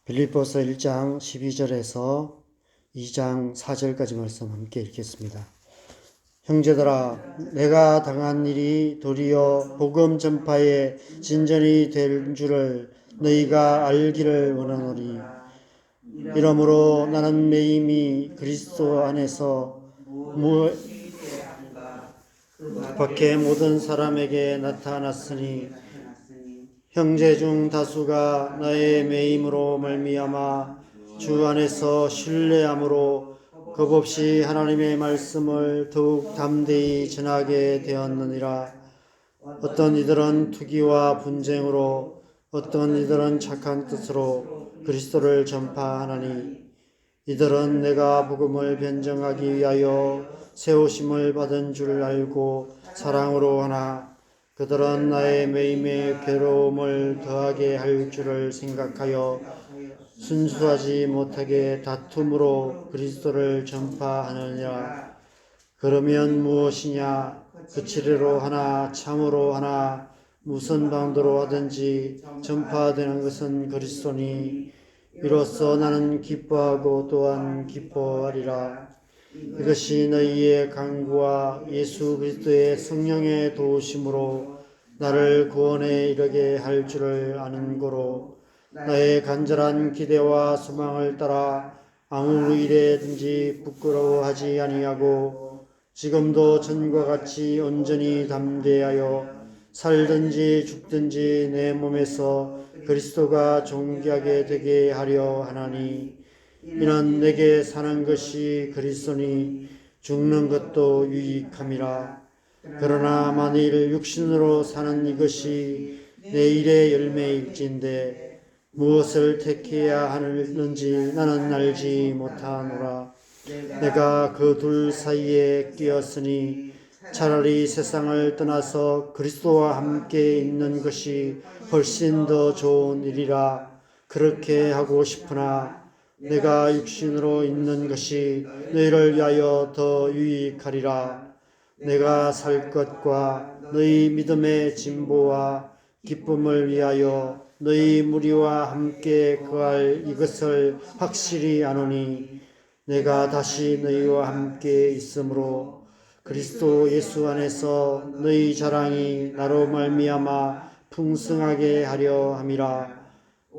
빌립보서 1장 12절에서 2장 4절까지 말씀 함께 읽겠습니다. 형제들아, 내가 당한 일이 도리어 복음 전파의 진전이 될 줄을 너희가 알기를 원하노니, 이러므로 나는 매임이 그리스도 안에서 밖에 모든 사람에게 나타났으니, 형제 중 다수가 나의 매임으로 말미암아 주 안에서 신뢰함으로 겁없이 하나님의 말씀을 더욱 담대히 전하게 되었느니라. 어떤 이들은 투기와 분쟁으로, 어떤 이들은 착한 뜻으로 그리스도를 전파하나니, 이들은 내가 복음을 변정하기 위하여 세우심을 받은 줄 알고 사랑으로 하나, 그들은 나의 매임에 괴로움을 더하게 할 줄을 생각하여 순수하지 못하게 다툼으로 그리스도를 전파하느니라. 그러면 무엇이냐? 그치리로 하나, 참으로 하나, 무슨 방도로 하든지 전파되는 것은 그리스도니, 이로써 나는 기뻐하고 또한 기뻐하리라. 이것이 너희의 간구와 예수 그리스도의 성령의 도우심으로 나를 구원에 이르게 할 줄을 아는 고로, 나의 간절한 기대와 소망을 따라 아무 일에든지 부끄러워하지 아니하고, 지금도 전과 같이 온전히 담대하여 살든지 죽든지 내 몸에서 그리스도가 존귀하게 되게 하려 하나니, 이는 내게 사는 것이 그리스도니 죽는 것도 유익함이라. 그러나 만일 육신으로 사는 이것이 내 일의 열매일진데 무엇을 택해야 하는지 나는 알지 못하노라. 내가 그 둘 사이에 끼었으니 차라리 세상을 떠나서 그리스도와 함께 있는 것이 훨씬 더 좋은 일이라 그렇게 하고 싶으나, 내가 육신으로 있는 것이 너희를 위하여 더 유익하리라. 내가 살 것과 너희 믿음의 진보와 기쁨을 위하여 너희 무리와 함께 거할 이것을 확실히 아노니, 내가 다시 너희와 함께 있으므로 그리스도 예수 안에서 너희 자랑이 나로 말미암아 풍성하게 하려 함이라.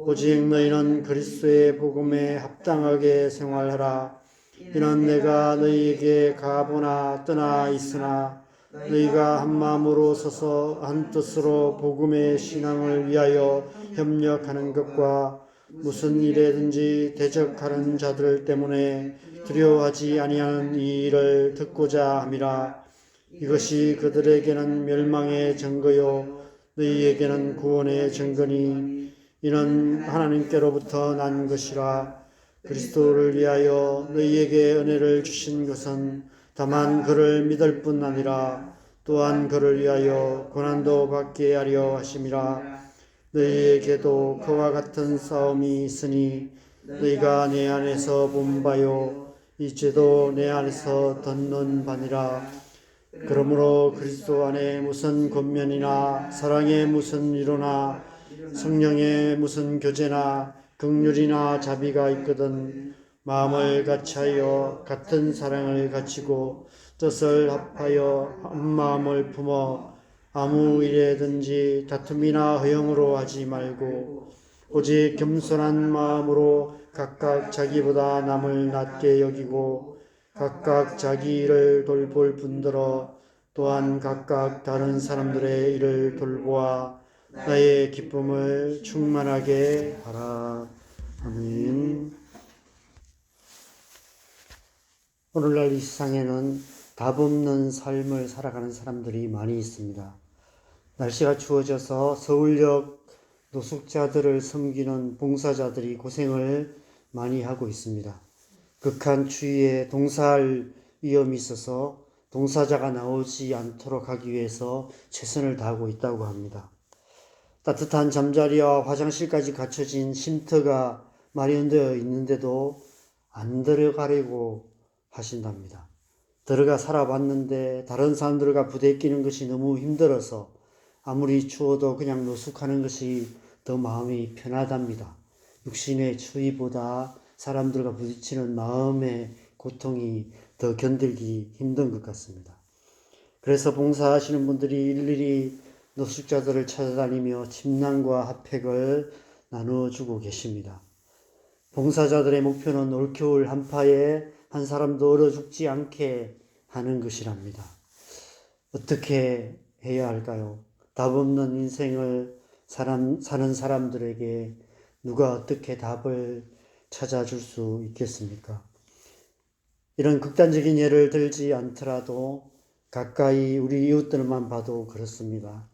오직 너희는 그리스도의 복음에 합당하게 생활하라. 이는 내가 너희에게 가보나 떠나 있으나 너희가 한 마음으로 서서 한 뜻으로 복음의 신앙을 위하여 협력하는 것과 무슨 일에든지 대적하는 자들 때문에 두려워하지 아니하는 이 일을 듣고자 함이라. 이것이 그들에게는 멸망의 증거요 너희에게는 구원의 증거니, 이는 하나님께로부터 난 것이라. 그리스도를 위하여 너희에게 은혜를 주신 것은 다만 그를 믿을 뿐 아니라 또한 그를 위하여 고난도 받게 하려 하심이라. 너희에게도 그와 같은 싸움이 있으니 너희가 내 안에서 본 바요 이제도 내 안에서 듣는 바니라. 그러므로 그리스도 안에 무슨 권면이나 사랑의 무슨 위로나 성령의 무슨 교제나 긍휼이나 자비가 있거든 마음을 같이하여 같은 사랑을 갖추고 뜻을 합하여 한 마음을 품어 아무 일에든지 다툼이나 허영으로 하지 말고 오직 겸손한 마음으로 각각 자기보다 남을 낮게 여기고 각각 자기 일을 돌볼 뿐더러 또한 각각 다른 사람들의 일을 돌보아 나의 기쁨을 충만하게 하라. 아멘. 오늘날 이 세상에는 답 없는 삶을 살아가는 사람들이 많이 있습니다. 날씨가 추워져서 서울역 노숙자들을 섬기는 봉사자들이 고생을 많이 하고 있습니다. 극한 추위에 동사할 위험이 있어서 동사자가 나오지 않도록 하기 위해서 최선을 다하고 있다고 합니다. 따뜻한 잠자리와 화장실까지 갖춰진 쉼터가 마련되어 있는데도 안 들어가려고 하신답니다. 들어가 살아봤는데 다른 사람들과 부대끼는 것이 너무 힘들어서 아무리 추워도 그냥 노숙하는 것이 더 마음이 편하답니다. 육신의 추위보다 사람들과 부딪히는 마음의 고통이 더 견디기 힘든 것 같습니다. 그래서 봉사하시는 분들이 일일이 노숙자들을 찾아다니며 침낭과 핫팩을 나누어주고 계십니다. 봉사자들의 목표는 올겨울 한파에 한 사람도 얼어 죽지 않게 하는 것이랍니다. 어떻게 해야 할까요? 답 없는 인생을 사는 사람들에게 누가 어떻게 답을 찾아줄 수 있겠습니까? 이런 극단적인 예를 들지 않더라도 가까이 우리 이웃들만 봐도 그렇습니다.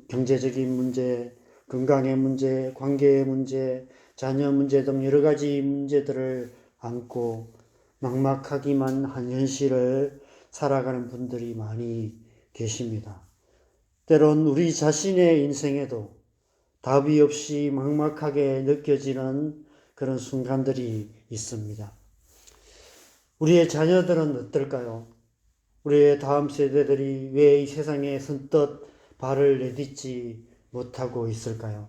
경제적인 문제, 건강의 문제, 관계의 문제, 자녀 문제 등 여러 가지 문제들을 안고 막막하기만 한 현실을 살아가는 분들이 많이 계십니다. 때론 우리 자신의 인생에도 답이 없이 막막하게 느껴지는 그런 순간들이 있습니다. 우리의 자녀들은 어떨까요? 우리의 다음 세대들이 왜 이 세상에 선뜻 발을 내딛지 못하고 있을까요?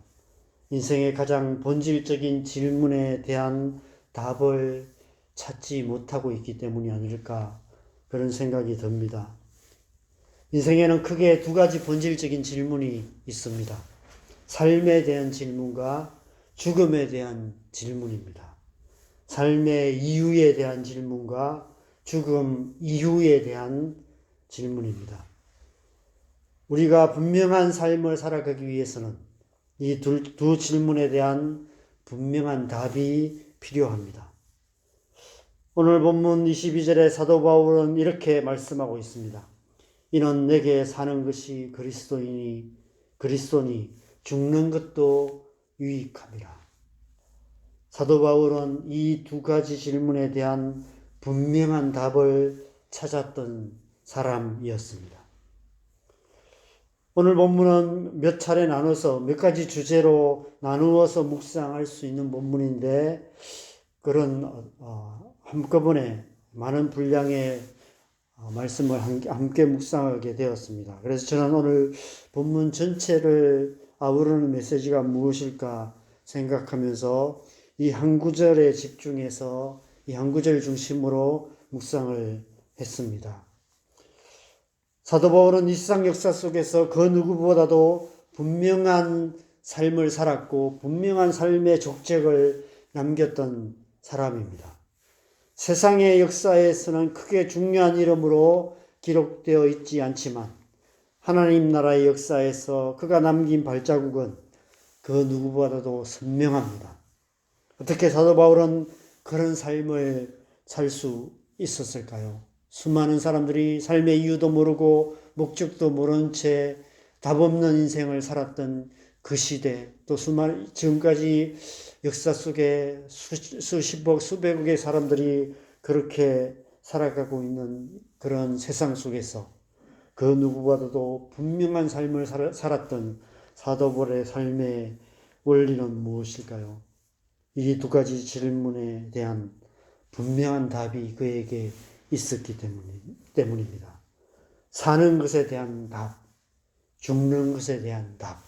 인생의 가장 본질적인 질문에 대한 답을 찾지 못하고 있기 때문이 아닐까 그런 생각이 듭니다. 인생에는 크게 두 가지 본질적인 질문이 있습니다. 삶에 대한 질문과 죽음에 대한 질문입니다. 삶의 이유에 대한 질문과 죽음 이후에 대한 질문입니다. 우리가 분명한 삶을 살아가기 위해서는 이 두 질문에 대한 분명한 답이 필요합니다. 오늘 본문 22절에 사도 바울은 이렇게 말씀하고 있습니다. 이는 내게 사는 것이 그리스도니 죽는 것도 유익함이라. 사도 바울은 이 두 가지 질문에 대한 분명한 답을 찾았던 사람이었습니다. 오늘 본문은 몇 차례 나눠서 몇 가지 주제로 나누어서 묵상할 수 있는 본문인데 그런 한꺼번에 많은 분량의 말씀을 함께 묵상하게 되었습니다. 그래서 저는 오늘 본문 전체를 아우르는 메시지가 무엇일까 생각하면서 이 한 구절에 집중해서 이 한 구절 중심으로 묵상을 했습니다. 사도 바울은 이 세상 역사 속에서 그 누구보다도 분명한 삶을 살았고 분명한 삶의 족적을 남겼던 사람입니다. 세상의 역사에서는 크게 중요한 이름으로 기록되어 있지 않지만 하나님 나라의 역사에서 그가 남긴 발자국은 그 누구보다도 선명합니다. 어떻게 사도 바울은 그런 삶을 살 수 있었을까요? 수많은 사람들이 삶의 이유도 모르고 목적도 모른 채 답 없는 인생을 살았던 그 시대, 또 지금까지 역사 속에 수십억, 수백억의 사람들이 그렇게 살아가고 있는 그런 세상 속에서 그 누구보다도 분명한 삶을 살았던 사도 바울의 삶의 원리는 무엇일까요? 이 두 가지 질문에 대한 분명한 답이 그에게 있었기 때문입니다. 사는 것에 대한 답, 죽는 것에 대한 답.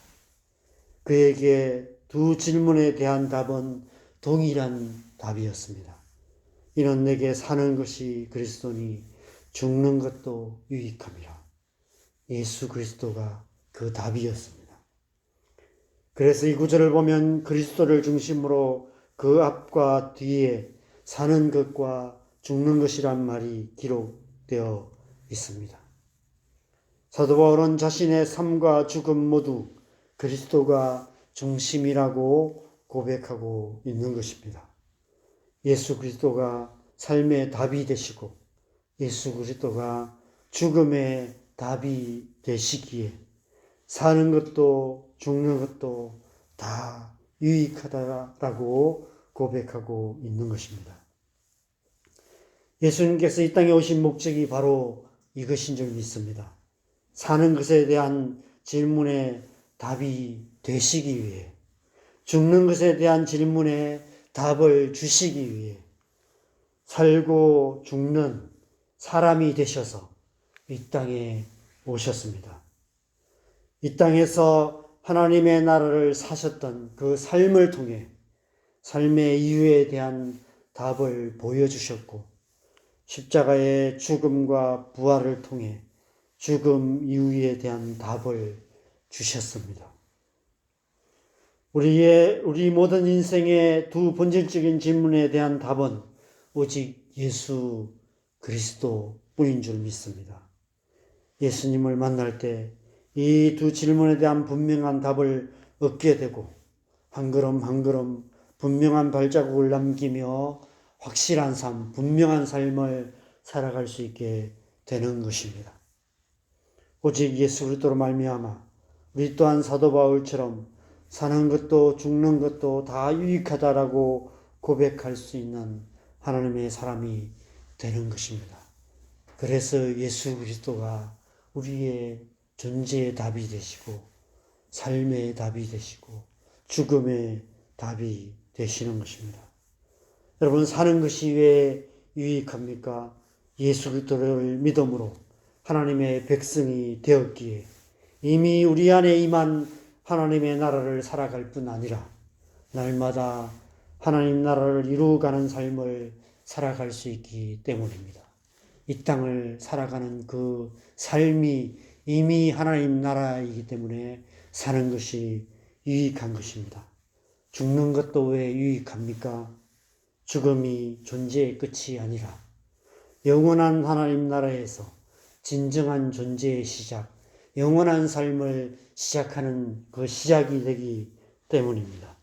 그에게 두 질문에 대한 답은 동일한 답이었습니다. 이는 내게 사는 것이 그리스도니 죽는 것도 유익함이라. 예수 그리스도가 그 답이었습니다. 그래서 이 구절을 보면 그리스도를 중심으로 그 앞과 뒤에 사는 것과 죽는 것이란 말이 기록되어 있습니다. 사도 바울은 자신의 삶과 죽음 모두 그리스도가 중심이라고 고백하고 있는 것입니다. 예수 그리스도가 삶의 답이 되시고 예수 그리스도가 죽음의 답이 되시기에 사는 것도 죽는 것도 다 유익하다라고 고백하고 있는 것입니다. 예수님께서 이 땅에 오신 목적이 바로 이것인 줄 믿습니다. 사는 것에 대한 질문에 답이 되시기 위해, 죽는 것에 대한 질문에 답을 주시기 위해 살고 죽는 사람이 되셔서 이 땅에 오셨습니다. 이 땅에서 하나님의 나라를 사셨던 그 삶을 통해 삶의 이유에 대한 답을 보여주셨고 십자가의 죽음과 부활을 통해 죽음 이유에 대한 답을 주셨습니다. 우리 모든 인생의 두 본질적인 질문에 대한 답은 오직 예수 그리스도 뿐인 줄 믿습니다. 예수님을 만날 때 이 두 질문에 대한 분명한 답을 얻게 되고 한 걸음 한 걸음 분명한 발자국을 남기며 확실한 삶, 분명한 삶을 살아갈 수 있게 되는 것입니다. 오직 예수 그리스도로 말미암아 우리 또한 사도 바울처럼 사는 것도 죽는 것도 다 유익하다라고 고백할 수 있는 하나님의 사람이 되는 것입니다. 그래서 예수 그리스도가 우리의 존재의 답이 되시고 삶의 답이 되시고 죽음의 답이 되시는 것입니다. 여러분, 사는 것이 왜 유익합니까? 예수 그리스도를 믿음으로 하나님의 백성이 되었기에 이미 우리 안에 임한 하나님의 나라를 살아갈 뿐 아니라 날마다 하나님 나라를 이루어가는 삶을 살아갈 수 있기 때문입니다. 이 땅을 살아가는 그 삶이 이미 하나님 나라이기 때문에 사는 것이 유익한 것입니다. 죽는 것도 왜 유익합니까? 죽음이 존재의 끝이 아니라 영원한 하나님 나라에서 진정한 존재의 시작, 영원한 삶을 시작하는 그 시작이 되기 때문입니다.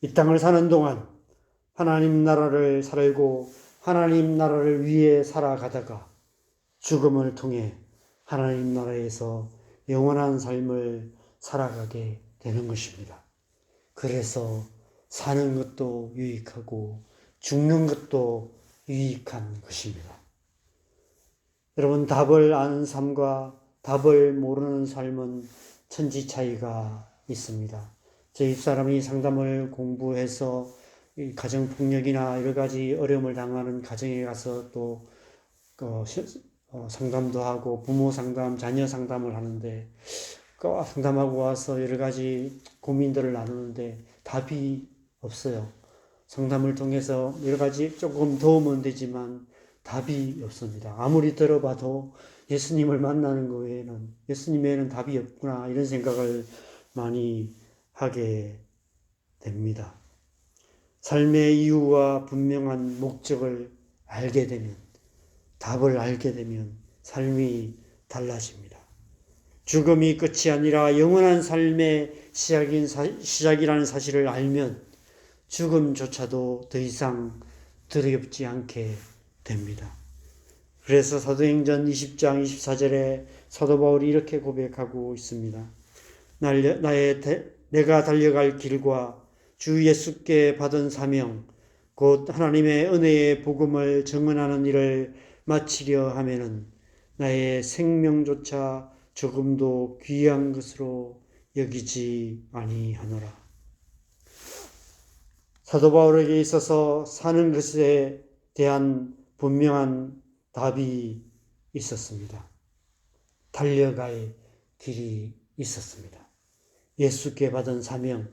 이 땅을 사는 동안 하나님 나라를 살고 하나님 나라를 위해 살아가다가 죽음을 통해 하나님 나라에서 영원한 삶을 살아가게 되는 것입니다. 그래서 사는 것도 유익하고 죽는 것도 유익한 것입니다. 여러분, 답을 아는 삶과 답을 모르는 삶은 천지 차이가 있습니다. 저희 집사람이 상담을 공부해서 가정폭력이나 여러 가지 어려움을 당하는 가정에 가서 또 상담도 하고 부모 상담, 자녀 상담을 하는데 상담하고 와서 여러 가지 고민들을 나누는데 답이 없어요. 상담을 통해서 여러 가지 조금 도움은 되지만 답이 없습니다. 아무리 들어봐도 예수님을 만나는 것 외에는, 예수님 외에는 답이 없구나 이런 생각을 많이 하게 됩니다. 삶의 이유와 분명한 목적을 알게 되면, 답을 알게 되면 삶이 달라집니다. 죽음이 끝이 아니라 영원한 삶의 시작이라는 사실을 알면 죽음조차도 더 이상 두렵지 않게 됩니다. 그래서 사도행전 20장 24절에 사도 바울이 이렇게 고백하고 있습니다. 내가 달려갈 길과 주 예수께 받은 사명, 곧 하나님의 은혜의 복음을 증언하는 일을 마치려 하면은 나의 생명조차 조금도 귀한 것으로 여기지 아니하노라. 사도 바울에게 있어서 사는 것에 대한 분명한 답이 있었습니다. 달려갈 길이 있었습니다. 예수께 받은 사명,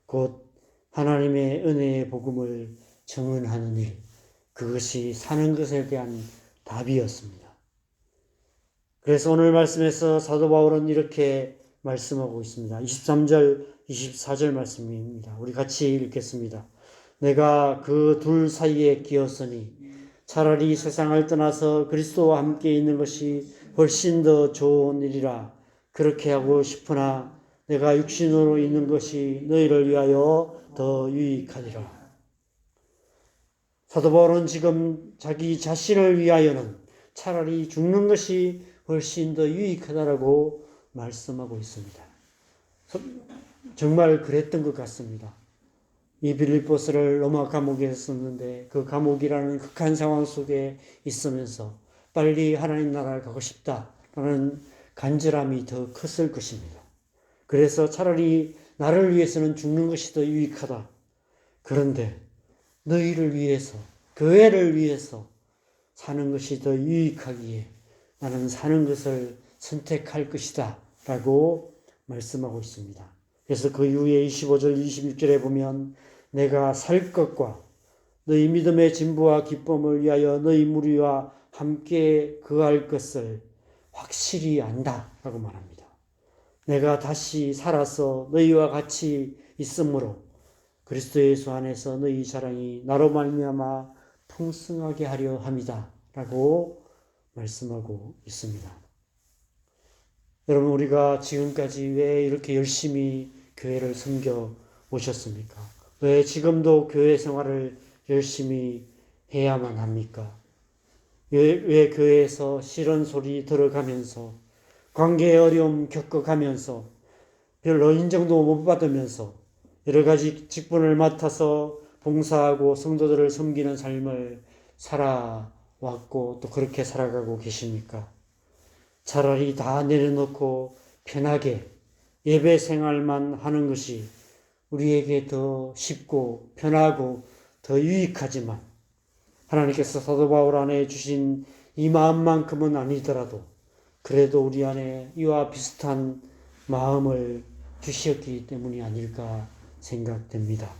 곧 하나님의 은혜의 복음을 증언하는 일, 그것이 사는 것에 대한 답이었습니다. 그래서 오늘 말씀에서 사도 바울은 이렇게 말씀하고 있습니다. 23절, 24절 말씀입니다. 우리 같이 읽겠습니다. 내가 그 둘 사이에 끼었으니 차라리 세상을 떠나서 그리스도와 함께 있는 것이 훨씬 더 좋은 일이라. 그렇게 하고 싶으나 내가 육신으로 있는 것이 너희를 위하여 더 유익하리라. 사도 바울은 지금 자기 자신을 위하여는 차라리 죽는 것이 훨씬 더 유익하다라고 말씀하고 있습니다. 정말 그랬던 것 같습니다. 이 빌립보스를 로마 감옥에 있었는데 그 감옥이라는 극한 상황 속에 있으면서 빨리 하나님 나라를 가고 싶다라는 간절함이 더 컸을 것입니다. 그래서 차라리 나를 위해서는 죽는 것이 더 유익하다. 그런데 너희를 위해서, 교회를 위해서 사는 것이 더 유익하기에 나는 사는 것을 선택할 것이다 라고 말씀하고 있습니다. 그래서 그 이후에 25절, 26절에 보면 내가 살 것과 너희 믿음의 진부와 기쁨을 위하여 너희 무리와 함께 거할 것을 확실히 안다 라고 말합니다. 내가 다시 살아서 너희와 같이 있으므로 그리스도 예수 안에서 너희 자랑이 나로 말미암아 풍성하게 하려 함이다 라고 말씀하고 있습니다. 여러분, 우리가 지금까지 왜 이렇게 열심히 교회를 섬겨 오셨습니까? 왜 지금도 교회 생활을 열심히 해야만 합니까? 왜 교회에서 싫은 소리 들어가면서 관계의 어려움 겪어가면서 별로 인정도 못 받으면서 여러 가지 직분을 맡아서 봉사하고 성도들을 섬기는 삶을 살아왔고 또 그렇게 살아가고 계십니까? 차라리 다 내려놓고 편하게 예배 생활만 하는 것이 우리에게 더 쉽고 편하고 더 유익하지만 하나님께서 사도 바울 안에 주신 이 마음만큼은 아니더라도 그래도 우리 안에 이와 비슷한 마음을 주셨기 때문이 아닐까 생각됩니다.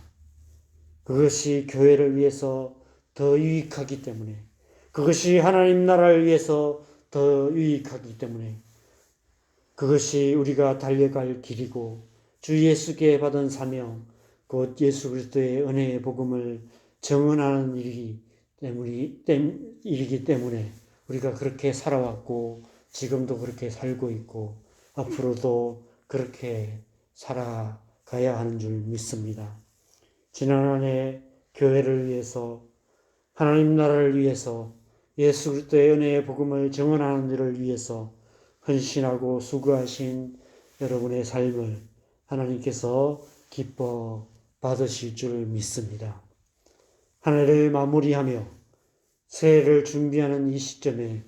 그것이 교회를 위해서 더 유익하기 때문에, 그것이 하나님 나라를 위해서 더 유익하기 때문에, 그것이 우리가 달려갈 길이고 주 예수께 받은 사명, 곧 예수 그리스도의 은혜의 복음을 증언하는 일이기 때문에 우리가 그렇게 살아왔고 지금도 그렇게 살고 있고 앞으로도 그렇게 살아가야 하는 줄 믿습니다. 지난 한 해 교회를 위해서, 하나님 나라를 위해서, 예수 그리스도의 은혜의 복음을 증언하는 일을 위해서 헌신하고 수고하신 여러분의 삶을 하나님께서 기뻐 받으실 줄 믿습니다. 한 해를 마무리하며 새해를 준비하는 이 시점에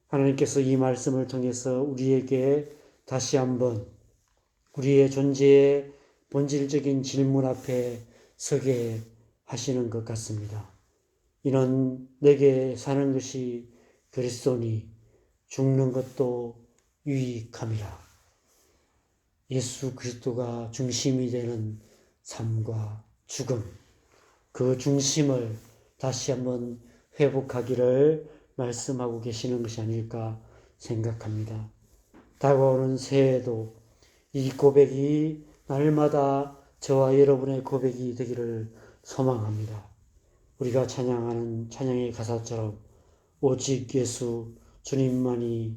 하나님께서 이 말씀을 통해서 우리에게 다시 한번 우리의 존재의 본질적인 질문 앞에 서게 하시는 것 같습니다. 이는 내게 사는 것이 그리스도니 죽는 것도 유익함이라. 예수 그리스도가 중심이 되는 삶과 죽음, 그 중심을 다시 한번 회복하기를 말씀하고 계시는 것이 아닐까 생각합니다. 다가오는 새해에도 이 고백이 날마다 저와 여러분의 고백이 되기를 소망합니다. 우리가 찬양하는 찬양의 가사처럼 오직 예수 주님만이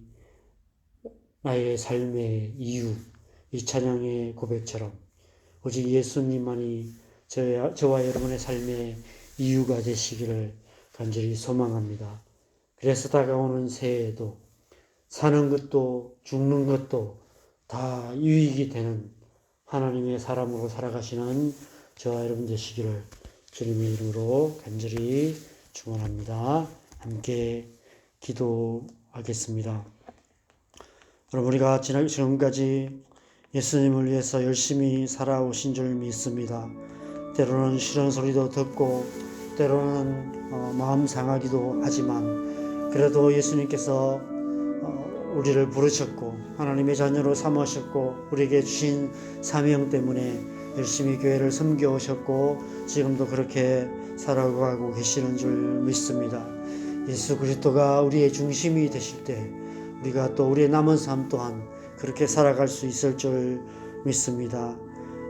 나의 삶의 이유, 이 찬양의 고백처럼 오직 예수님만이 저와 여러분의 삶의 이유가 되시기를 간절히 소망합니다. 그래서 다가오는 새해에도 사는 것도 죽는 것도 다 유익이 되는 하나님의 사람으로 살아가시는 저와 여러분 되시기를 주님의 이름으로 간절히 축원합니다. 함께 기도하겠습니다. 여러분, 우리가 지금까지 예수님을 위해서 열심히 살아오신 줄 믿습니다. 때로는 싫은 소리도 듣고 때로는 마음 상하기도 하지만 그래도 예수님께서 우리를 부르셨고 하나님의 자녀로 삼으셨고 우리에게 주신 사명 때문에 열심히 교회를 섬겨오셨고 지금도 그렇게 살아가고 계시는 줄 믿습니다. 예수 그리스도가 우리의 중심이 되실 때 우리가 또 우리의 남은 삶 또한 그렇게 살아갈 수 있을 줄 믿습니다.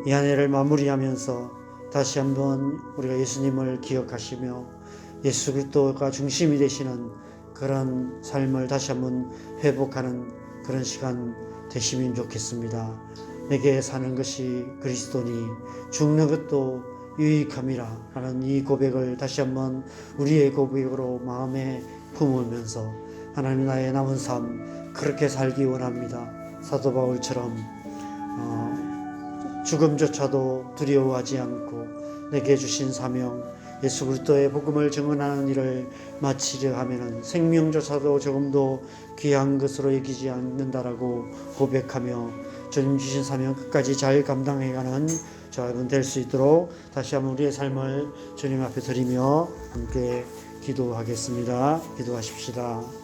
이 한 해를 마무리하면서 다시 한번 우리가 예수님을 기억하시며 예수 그리스도가 중심이 되시는 그런 삶을 다시 한번 회복하는 그런 시간 되시면 좋겠습니다. 내게 사는 것이 그리스도니 죽는 것도 유익함이라 하는 이 고백을 다시 한번 우리의 고백으로 마음에 품으면서 하나님 나의 남은 삶 그렇게 살기 원합니다. 사도 바울처럼 죽음조차도 두려워하지 않고 내게 주신 사명 예수 그리스도의 복음을 증언하는 일을 마치려 하면은 생명조차도 조금도 귀한 것으로 여기지 않는다라고 고백하며 주님 주신 사명 끝까지 잘 감당해가는 저와 여러분 될 수 있도록 다시 한번 우리의 삶을 주님 앞에 드리며 함께 기도하겠습니다. 기도하십시다.